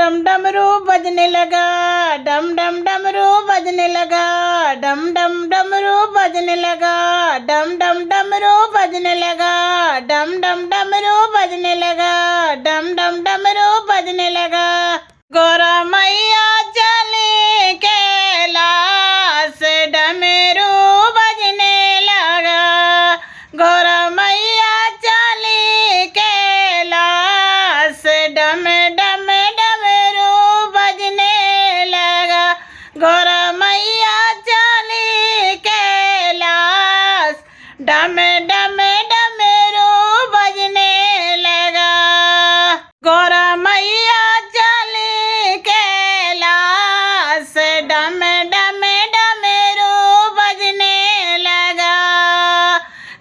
डम डमरू बजने लगा, डम डम डमरू बजने लगा, डम डम डमरू बजने लगा, डम डम डमरू बजने लगा, डम डम डमरू बजने लगा, डम डम डमरू बजने लगा। गौरा मैया चली कैलाश, डमरू बजने लगा। गौरा मैया चली कैलाश, डम डम डमरू बजने लगा। गौरा मैया चली कैलाश, डम डम डमरू बजने लगा। गौरा मैया चली कैलाश, डम डम डमरू बजने लगा।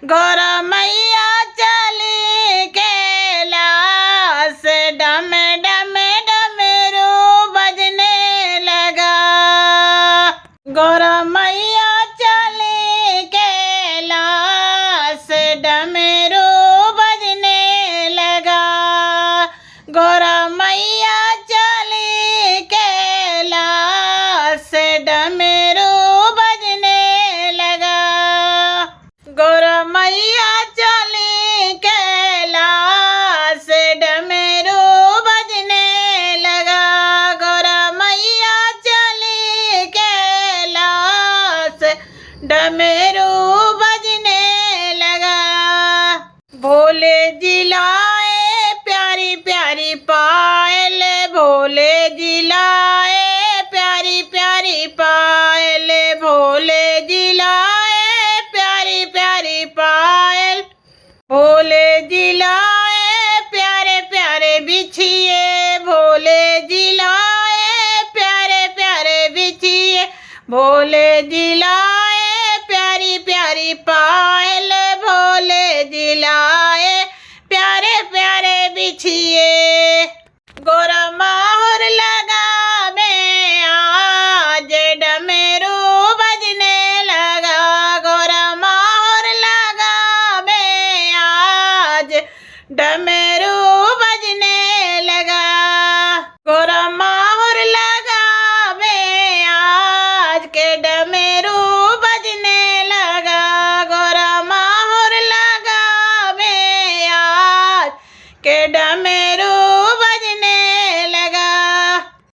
गौरा मैया चली कैलाश, डम डम डमरू बजने लगा। गौरा मैया चली कैलाश, डमरू बजने लगा। गौरा मैया चली कैलाश, डमरू बजने लगा। गौरा मैया चली कैलाश, डमरू बजने लगा। गौरा मैया चली कैलाश, डमरू बजने लगा। भोले जिलाए प्यारी प्यारी पायल, भोले जिलाए प्यारी प्यारी पायल, भोले जिलाए प्यारी प्यारी पायल। भोले जिलाए प्यारे प्यारे बिछिए, भोले जिलाए प्यारे प्यारे बिछिए, भोले जिलाए प्यारी प्यारी पायल, भोले जिलाए प्यारे प्यारे बिछिए। गौरा माहौर लगा में आज, डमरू बजने लगा। गौरा माहौर लगा में आज, डमरू बजने लगा। गौरा माहौर लगा में आज के डमरू बजने लगा। गौरा माहौर लगा में आज के डमरू बजने लगा।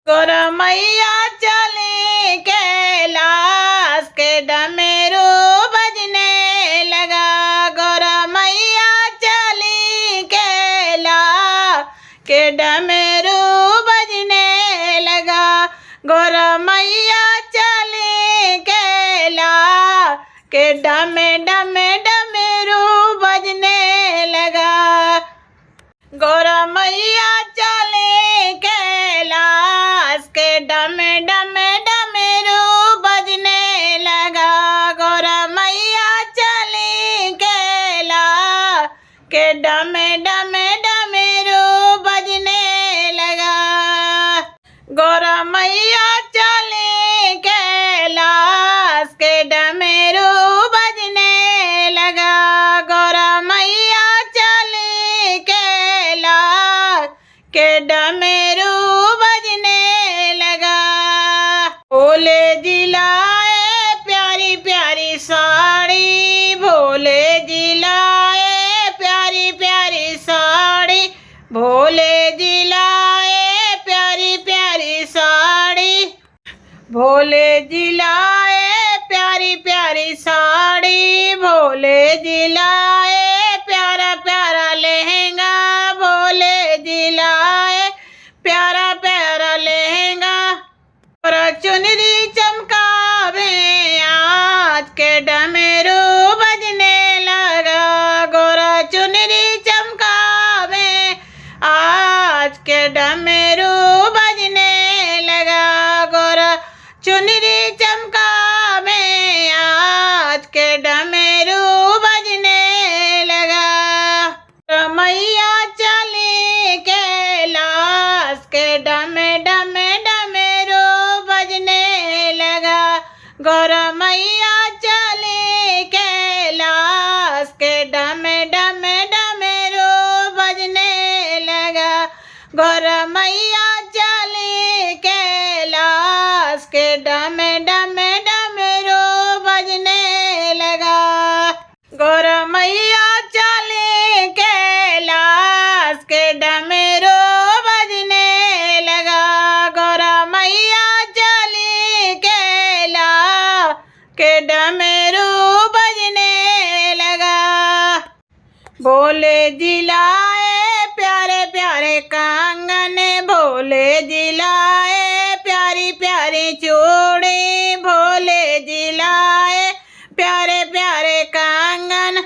गौरा मैया चली कैलाश, के डमरू बजने लगा। गौरा मैया चली कैलाश, के डमरू बजने लगा। गौरा मैया चली कैलाश, के डम डम डमरू बजने लगा। गौरा मैया चली कैलाश, के डम डम डमरू बजने लगा। गौरा मैया चली कैलाश, के डम डम डमरू बजने लगा। गौरा मैया चली कैलाश, के डमरू बजने लगा। गौरा मैया चली कैलाश, के डमरू बजने लगा। भोले जिलाए प्यारी प्यारी साड़ी, भोले जिलाए प्यारी प्यारी साड़ी, भोले जिलाए प्यारी प्यारी साड़ी, भोले जिलाए प्यारी प्यारी साड़ी, भोले जिलाए प्यारा प्यारा लहंगा, भोले जिलाए प्यारा प्यारा लहंगा। और चुनरी चमकावे आज के डमरू बजने लगा। गोरा चुनरी चमकावे आज के डमरू बजने लगा। गोरा चुनरी चमकावे आज के डमरू बजने लगा। मैया चली कैलाश, के डम डम डमरू बजने लगा। गौरा मैया चली कैलाश, के डम डम डमरू बजने लगा। गौरा मैया चली के डमरू बजने लगा। भोले जिलाए प्यारे प्यारे कंगन, भोले जिलाए प्यारी प्यारी चूड़ी, भोले जिलाए प्यारे प्यारे कंगन,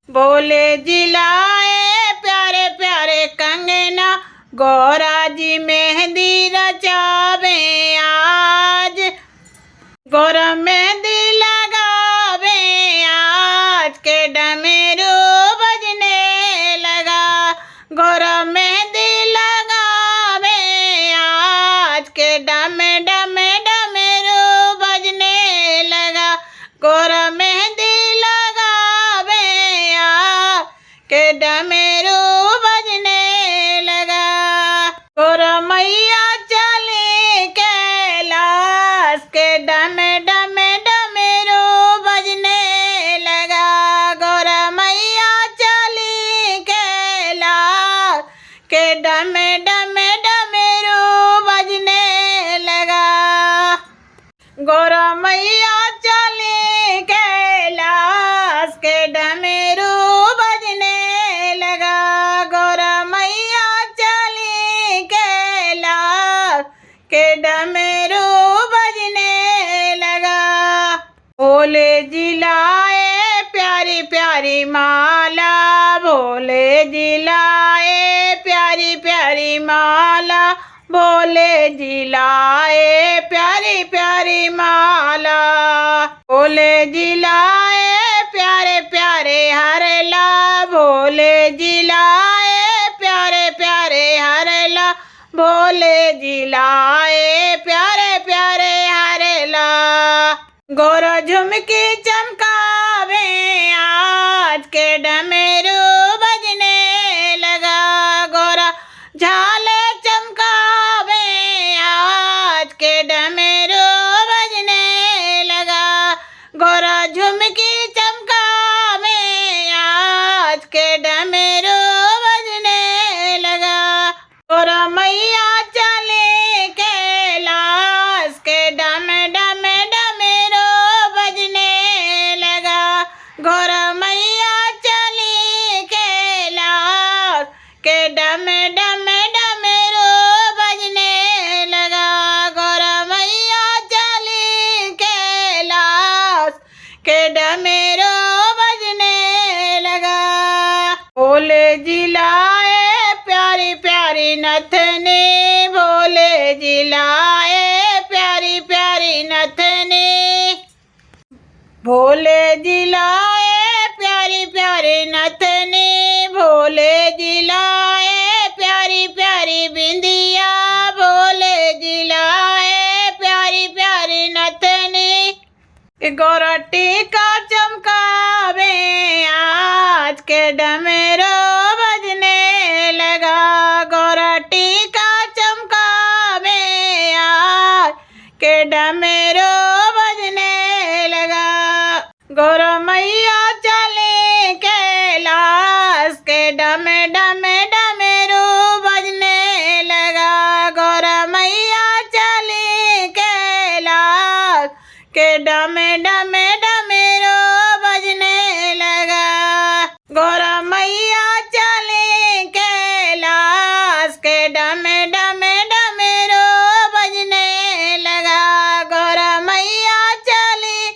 भोले जिलाए प्यारे प्यारे कंगना। गौरा जी मेहंदी रचावे आज, गौरा मेहंदी लगावे आज, के डमरू बजने लगा। गौरा मेहंदी लगावे आज, के डम डम डमरू बजने लगा। गौरा मेहंदी लगावे आज, के डमरू बजने लगा। गौरा मैया चली कैलाश, के डम डम डमरू बजने लगा। गौरा मैया चली कैलाश, के डम डम डमरू बजने लगा। गौरा मैया चली कैलाश, के डमरू बजने लगा। गौरा मैया चली कैलाश, के डमरू बजने लगा। भोले जिलाए प्यारी प्यारी माला, भोले जिलाए प्यारी प्यारी माला, भोले जिलाए प्यारी प्यारी माला। भोले जिलाए प्यारे प्यारे हरला, भोले जिलाए प्यारे प्यारे हरला, भोले जिलाए प्यारे प्यारे हरला। गौरा झुमकी चमकावे आज, के डमरू बजने लगा। गौरा झाल चमकावे आज, के डमरू बजने लगा। गौरा झुमकी चमकावे आज, के डमरू बजने लगा। गौरा मैया चले कैलाश, के डम डम डमरू बजने लगा। गौरा मैया चली कैलाश, के डम डम डमरू बजने लगा। गौरा मैया चली कैलाश, के डमरू बजने लगा। भोले जिलाए प्यारी प्यारी नथनी, भोले जिलाए प्यारी प्यारी नथनी, भोले जिलाए प्यारी प्यारी नथनी, भोले जिलाए प्यारी प्यारी बिंदिया, भोले जिलाए प्यारी प्यारी नथनी। गौरा टीका चमकावे आज, के डमरू बजने लगा। गौरा टीका चमकावे आज, के डमरू बजने लगा। गौरा मैया चले कैलाश, के डम डम डमरू बजने लगा। गौरा मैया चली कैलाश, के डम डम डमरू बजने लगा। गौरा मैया चली कैलाश, के डम डम डमरू बजने लगा। गौरा मैया चली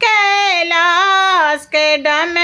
कैलाश, के डम